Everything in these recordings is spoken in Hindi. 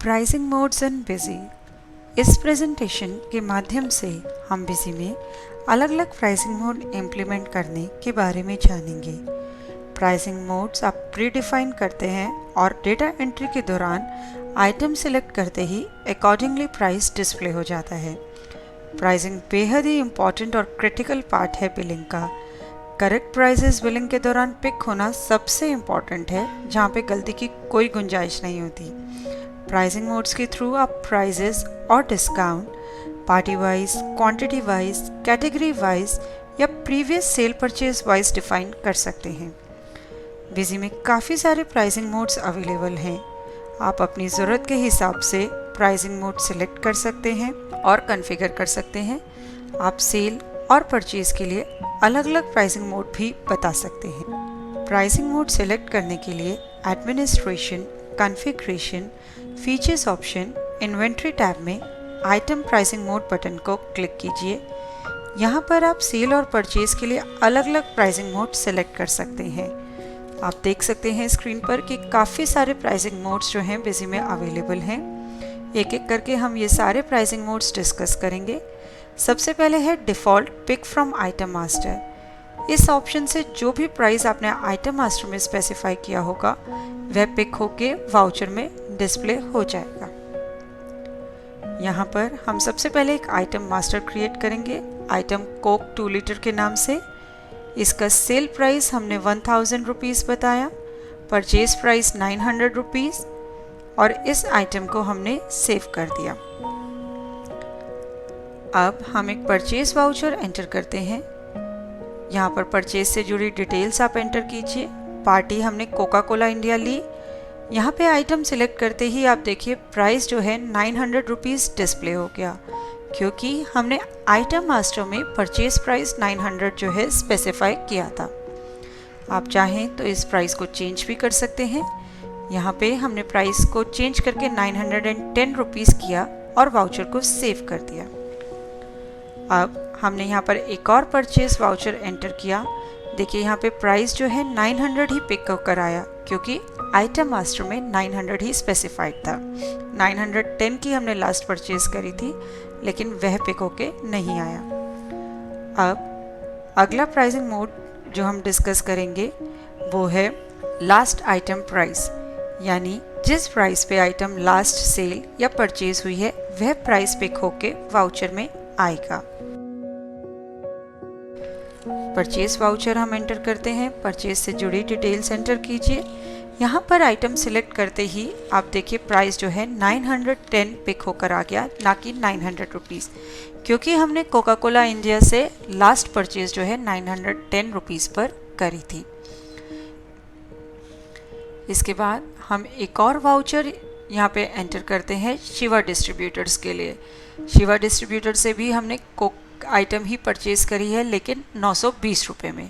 प्राइसिंग मोड्स इन बिजी। इस प्रेजेंटेशन के माध्यम से हम बिजी में अलग अलग प्राइसिंग मोड इम्प्लीमेंट करने के बारे में जानेंगे। प्राइसिंग मोड्स आप प्री डिफाइन करते हैं और डेटा एंट्री के दौरान आइटम सिलेक्ट करते ही अकॉर्डिंगली प्राइस डिस्प्ले हो जाता है। प्राइसिंग बेहद ही इम्पॉर्टेंट और क्रिटिकल पार्ट है बिलिंग का। करेक्ट प्राइसेस बिलिंग के दौरान पिक होना सबसे इम्पॉर्टेंट है, जहाँ पे गलती की कोई गुंजाइश नहीं होती। प्राइसिंग मोड्स के थ्रू आप प्राइजेस और discount party wise, quantity wise, category wise या previous sale purchase wise define कर सकते हैं। बिजी में काफ़ी सारे प्राइसिंग मोड्स अवेलेबल हैं। आप अपनी ज़रूरत के हिसाब से प्राइसिंग मोड सिलेक्ट कर सकते हैं और कॉन्फ़िगर कर सकते हैं। आप सेल और परचेज के लिए अलग अलग प्राइसिंग मोड भी बता सकते हैं। प्राइसिंग मोड सिलेक्ट करने के लिए administration, configuration, features option, inventory tab में आइटम प्राइसिंग मोड बटन को क्लिक कीजिए। यहाँ पर आप सेल और परचेज के लिए अलग अलग प्राइसिंग मोड सिलेक्ट कर सकते हैं। आप देख सकते हैं स्क्रीन पर कि काफ़ी सारे प्राइसिंग मोड्स जो हैं बिजी में अवेलेबल हैं। एक एक करके हम ये सारे प्राइसिंग मोड्स डिस्कस करेंगे। सबसे पहले है default pick from item master. इस ऑप्शन से जो भी प्राइस आपने आइटम मास्टर में स्पेसिफाई किया होगा वह पिक होके वाउचर में डिस्प्ले हो जाएगा। यहाँ पर हम सबसे पहले एक आइटम मास्टर क्रिएट करेंगे, आइटम कोक 2 लीटर के नाम से। इसका सेल प्राइस हमने 1000 रुपीज़ बताया, परचेज प्राइस 900 रुपीज़ और इस आइटम को हमने सेव कर दिया। अब हम एक परचेज वाउचर एंटर करते हैं। यहाँ पर परचेज से जुड़ी डिटेल्स आप एंटर कीजिए। पार्टी हमने कोका कोला इंडिया ली। यहाँ पे आइटम सिलेक्ट करते ही आप देखिए प्राइस जो है 900 रुपीज़ डिस्प्ले हो गया, क्योंकि हमने आइटम मास्टर में परचेज प्राइस 900 जो है स्पेसिफाई किया था। आप चाहें तो इस प्राइस को चेंज भी कर सकते हैं। यहाँ पे हमने प्राइस को चेंज करके 910 रुपीज़ किया और वाउचर को सेव कर दिया। अब हमने यहाँ पर एक और परचेज वाउचर एंटर किया। देखिए यहाँ पे प्राइस जो है 900 ही पिक होकर आया, क्योंकि आइटम मास्टर में 900 ही स्पेसिफाइड था। 910 की हमने लास्ट परचेज करी थी, लेकिन वह पिक होके नहीं आया। अब अगला प्राइसिंग मोड जो हम डिस्कस करेंगे वो है लास्ट आइटम प्राइस, यानी जिस प्राइस पे आइटम लास्ट सेल या परचेज हुई है वह प्राइस पिक होके वाउचर में आएगा। परचेज वाउचर हम एंटर करते हैं। परचेज से जुड़ी डिटेल्स एंटर कीजिए। यहाँ पर आइटम सिलेक्ट करते ही आप देखिए प्राइस जो है 910 पिक होकर आ गया, ना कि 900 रुपीज़, क्योंकि हमने कोका कोला इंडिया से लास्ट परचेज जो है 910 रुपीज़ पर करी थी। इसके बाद हम एक और वाउचर यहाँ पे एंटर करते हैं शिवा डिस्ट्रीब्यूटर्स के लिए। शिवा डिस्ट्रीब्यूटर से भी हमने कोक आइटम ही परचेज़ करी है, लेकिन 920 रुपये में।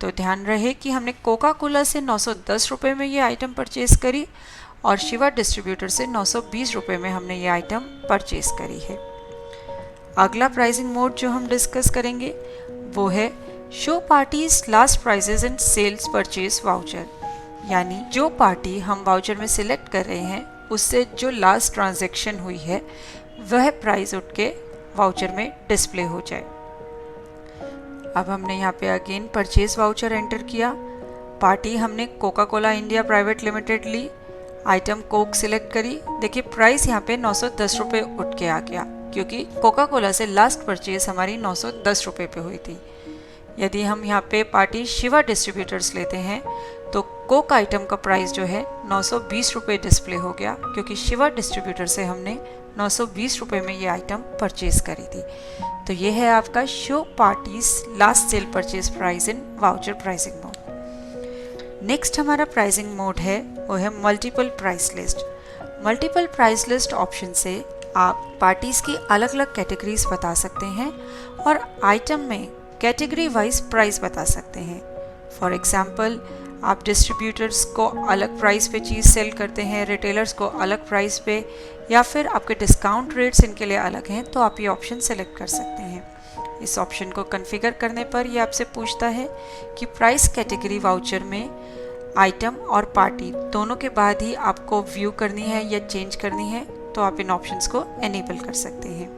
तो ध्यान रहे कि हमने कोका कोला से 910 रुपये में ये आइटम परचेज़ करी और शिवा डिस्ट्रीब्यूटर से 920 रुपये में हमने ये आइटम परचेज़ करी है। अगला प्राइसिंग मोड जो हम डिस्कस करेंगे वो है show parties last prices and sales purchase voucher, यानी जो पार्टी हम वाउचर में सिलेक्ट कर रहे हैं उससे जो लास्ट ट्रांजैक्शन हुई है वह प्राइस उठ के वाउचर में डिस्प्ले हो जाए। अब हमने यहाँ पे अगेन परचेज वाउचर एंटर किया। पार्टी हमने Coca Cola India private limited ली, आइटम कोक सिलेक्ट करी। देखिए प्राइस यहाँ पे 910 रुपये उठ के आ गया, क्योंकि कोका कोला से लास्ट परचेज हमारी 910 रुपये पे हुई थी। यदि हम यहाँ पे पार्टी शिवा डिस्ट्रीब्यूटर्स लेते हैं तो कोक आइटम का प्राइस जो है 920 रुपये डिस्प्ले हो गया, क्योंकि शिवा डिस्ट्रीब्यूटर से हमने 920 रुपये में ये आइटम परचेज करी थी। तो ये है आपका show parties last cell purchase price in voucher pricing mode. Next हमारा प्राइसिंग मोड है वो है multiple price list. Multiple price list option से आप पार्टीज की अलग अलग कैटेगरीज बता सकते हैं और आइटम में कैटेगरी वाइज प्राइस बता सकते हैं। फॉर एग्जाम्पल, आप डिस्ट्रीब्यूटर्स को अलग प्राइस पे चीज़ सेल करते हैं, रिटेलर्स को अलग प्राइस पे, या फिर आपके डिस्काउंट रेट्स इनके लिए अलग हैं, तो आप ये ऑप्शन सेलेक्ट कर सकते हैं। इस ऑप्शन को कॉन्फ़िगर करने पर ये आपसे पूछता है कि प्राइस कैटेगरी वाउचर में आइटम और पार्टी दोनों के बाद ही आपको व्यू करनी है या चेंज करनी है तो आप इन ऑप्शंस को एनेबल कर सकते हैं।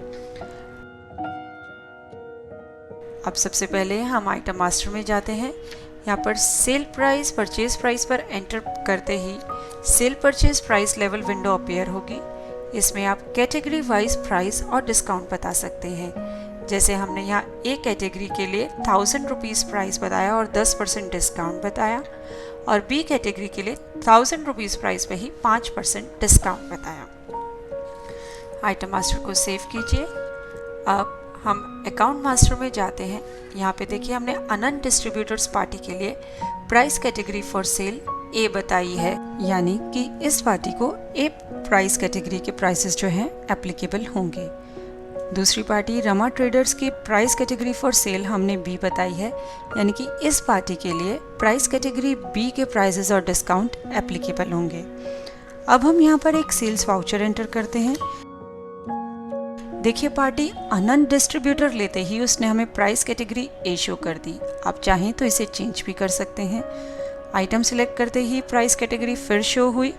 अब सबसे पहले हम आइटम मास्टर में जाते हैं। यहाँ पर सेल प्राइस परचेज प्राइस पर एंटर करते ही sale purchase price level window appear होगी। इसमें आप कैटेगरी वाइज प्राइस और डिस्काउंट बता सकते हैं। जैसे हमने यहाँ ए कैटेगरी के लिए 1000 रुपीज़ प्राइस बताया और 10% डिस्काउंट बताया, और बी कैटेगरी के लिए 1000 रुपीज़ प्राइस पे ही 5% डिस्काउंट बताया। आइटम मास्टर को सेव कीजिए। अब हम अकाउंट मास्टर में जाते हैं। यहाँ पे देखिए हमने अनंत डिस्ट्रीब्यूटर्स पार्टी के लिए प्राइस कैटेगरी फॉर सेल ए बताई है, यानी कि इस पार्टी को ए प्राइस कैटेगरी के प्राइसेस जो हैं एप्लीकेबल होंगे। दूसरी पार्टी रमा ट्रेडर्स की प्राइस कैटेगरी फॉर सेल हमने बी बताई है, यानी कि इस पार्टी के लिए प्राइस कैटेगरी बी के प्राइसेस और डिस्काउंट एप्लीकेबल होंगे। अब हम यहाँ पर एक सेल्स वाउचर एंटर करते हैं। देखिए पार्टी अनंत डिस्ट्रीब्यूटर लेते ही उसने हमें प्राइस कैटेगरी ए शो कर दी। आप चाहें तो इसे चेंज भी कर सकते हैं। आइटम सिलेक्ट करते ही प्राइस कैटेगरी फिर शो हुई,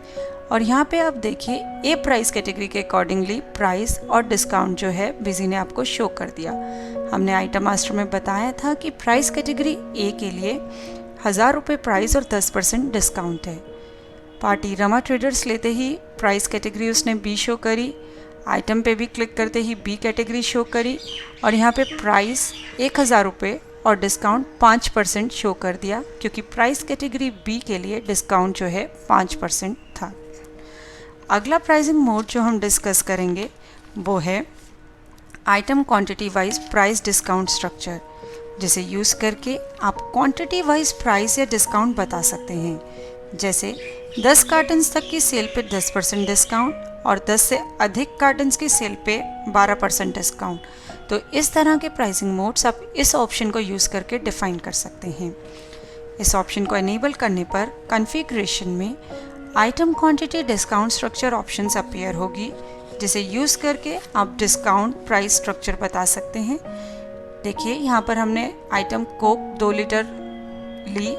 और यहाँ पे आप देखिए ए प्राइस कैटेगरी के अकॉर्डिंगली प्राइस और डिस्काउंट जो है बिजी ने आपको शो कर दिया। हमने आइटम मास्टर में बताया था कि प्राइस कैटेगरी ए के लिए 1000 रुपये प्राइस और 10% डिस्काउंट है। पार्टी रमा ट्रेडर्स लेते ही प्राइस कैटेगरी उसने बी शो करी। आइटम पे भी क्लिक करते ही बी कैटेगरी शो करी, और यहाँ पे प्राइस 1000 रुपये और डिस्काउंट 5% शो कर दिया, क्योंकि प्राइस कैटेगरी बी के लिए डिस्काउंट जो है 5% था। अगला प्राइसिंग मोड जो हम डिस्कस करेंगे वो है item quantity wise price discount structure, जिसे यूज़ करके आप क्वांटिटी वाइज प्राइस या डिस्काउंट बता सकते हैं। जैसे 10 कार्टन्स तक की सेल पे 10% डिस्काउंट और 10 से अधिक कार्टन्स की सेल पे 12% डिस्काउंट। तो इस तरह के प्राइसिंग मोड्स आप इस ऑप्शन को यूज़ करके डिफ़ाइन कर सकते हैं। इस ऑप्शन को एनेबल करने पर कॉन्फ़िगरेशन में item quantity discount structure options appear होगी, जिसे यूज़ करके आप डिस्काउंट प्राइस स्ट्रक्चर बता सकते हैं। देखिए यहाँ पर हमने आइटम कोक 2 लीटर ली,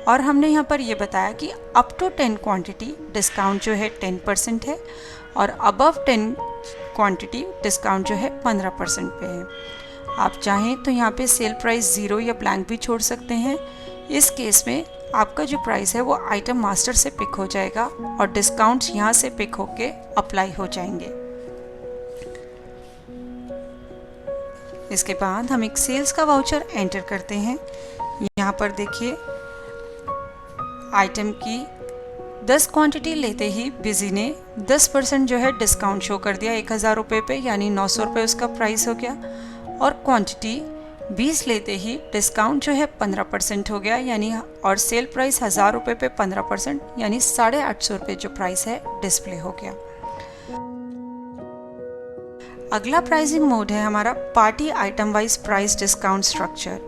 और हमने यहाँ पर ये बताया कि अप टू 10 क्वांटिटी डिस्काउंट जो है 10% है, और अबव 10 क्वांटिटी डिस्काउंट जो है 15% पे है। आप चाहें तो यहाँ पे सेल प्राइस 0 या ब्लैंक भी छोड़ सकते हैं। इस केस में आपका जो प्राइस है वो आइटम मास्टर से पिक हो जाएगा और डिस्काउंट्स यहाँ से पिक होके अप्लाई हो जाएंगे। इसके बाद हम एक सेल्स का वाउचर एंटर करते हैं। यहाँ पर देखिए आइटम की 10 क्वांटिटी लेते ही बिजी ने 10% जो है डिस्काउंट शो कर दिया 1000 रुपये पे, यानी 900 रुपये उसका प्राइस हो गया। और क्वांटिटी 20 लेते ही डिस्काउंट जो है 15% हो गया, यानी और सेल प्राइस 1000 रुपये पे 15%, यानी 850 रुपये जो प्राइस है डिस्प्ले हो गया। अगला प्राइसिंग मोड है हमारा party item wise price discount structure.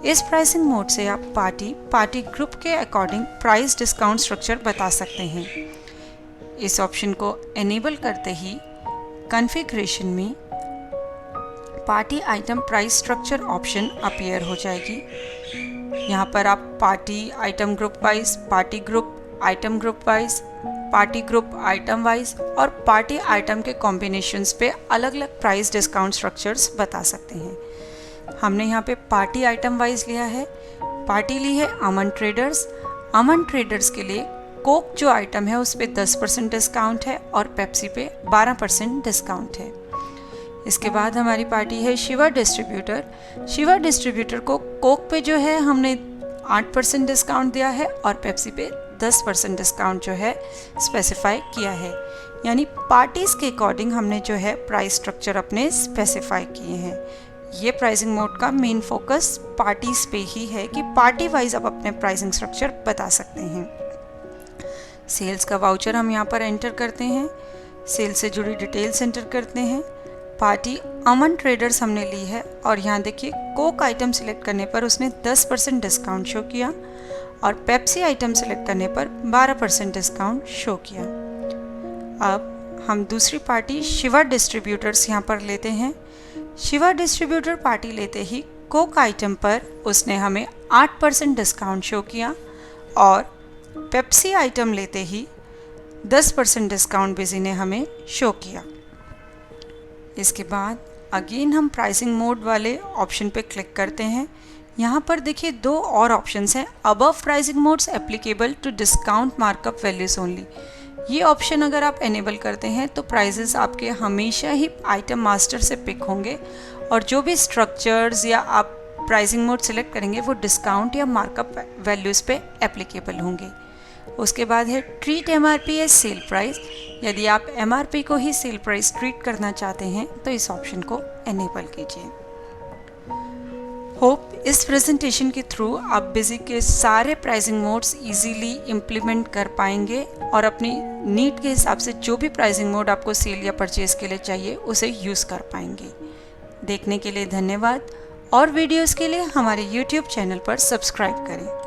इस प्राइसिंग मोड से आप पार्टी ग्रुप के अकॉर्डिंग प्राइस डिस्काउंट स्ट्रक्चर बता सकते हैं। इस ऑप्शन को एनेबल करते ही कॉन्फ़िगरेशन में party item price structure option appear हो जाएगी। यहाँ पर आप party item group wise, party group item group wise, party group item wise और पार्टी आइटम के कॉम्बिनेशंस पे अलग अलग प्राइस डिस्काउंट स्ट्रक्चर्स बता सकते हैं। हमने यहाँ पे पार्टी आइटम वाइज लिया है। पार्टी ली है अमन ट्रेडर्स। अमन ट्रेडर्स के लिए कोक जो आइटम है उस पर 10% डिस्काउंट है और पेप्सी पे 12% डिस्काउंट है। इसके बाद हमारी पार्टी है शिवा डिस्ट्रीब्यूटर। शिवा डिस्ट्रीब्यूटर को कोक पे जो है हमने 8% डिस्काउंट दिया है और पेप्सी पे 10% डिस्काउंट जो है स्पेसिफाई किया है, यानी पार्टीज़ के अकॉर्डिंग हमने जो है प्राइस स्ट्रक्चर अपने स्पेसिफाई किए हैं। ये प्राइसिंग मोड का मेन फोकस पार्टीज़ पे ही है कि पार्टी वाइज आप अपने प्राइसिंग स्ट्रक्चर बता सकते हैं। सेल्स का वाउचर हम यहाँ पर एंटर करते हैं। सेल से जुड़ी डिटेल्स एंटर करते हैं। पार्टी अमन ट्रेडर्स हमने ली है और यहाँ देखिए कोक आइटम सिलेक्ट करने पर उसने 10% डिस्काउंट शो किया और पेप्सी आइटम सिलेक्ट करने पर 12% डिस्काउंट शो किया। अब हम दूसरी पार्टी शिवा डिस्ट्रीब्यूटर्स यहाँ पर लेते हैं। शिवा डिस्ट्रीब्यूटर पार्टी लेते ही कोक आइटम पर उसने हमें 8% डिस्काउंट शो किया और पेप्सी आइटम लेते ही 10% डिस्काउंट बिजी ने हमें शो किया। इसके बाद अगेन हम प्राइसिंग मोड वाले ऑप्शन पे क्लिक करते हैं। यहाँ पर देखिए 2 और ऑप्शंस हैं, above pricing modes applicable to discount markup values only. ये ऑप्शन अगर आप एनेबल करते हैं तो प्राइजेस आपके हमेशा ही आइटम मास्टर से पिक होंगे और जो भी स्ट्रक्चर्स या आप प्राइसिंग मोड सिलेक्ट करेंगे वो डिस्काउंट या मार्कअप वैल्यूज़ पे एप्लीकेबल होंगे। उसके बाद है treat MRP as sale price. यदि आप एमआरपी को ही सेल प्राइस ट्रीट करना चाहते हैं तो इस ऑप्शन को एनेबल कीजिए। होप इस प्रेजेंटेशन के थ्रू आप बिजी के सारे प्राइसिंग मोड्स इजीली इम्प्लीमेंट कर पाएंगे और अपनी नीड के हिसाब से जो भी प्राइसिंग मोड आपको सेल या परचेज के लिए चाहिए उसे यूज़ कर पाएंगे। देखने के लिए धन्यवाद और वीडियोस के लिए हमारे YouTube चैनल पर सब्सक्राइब करें।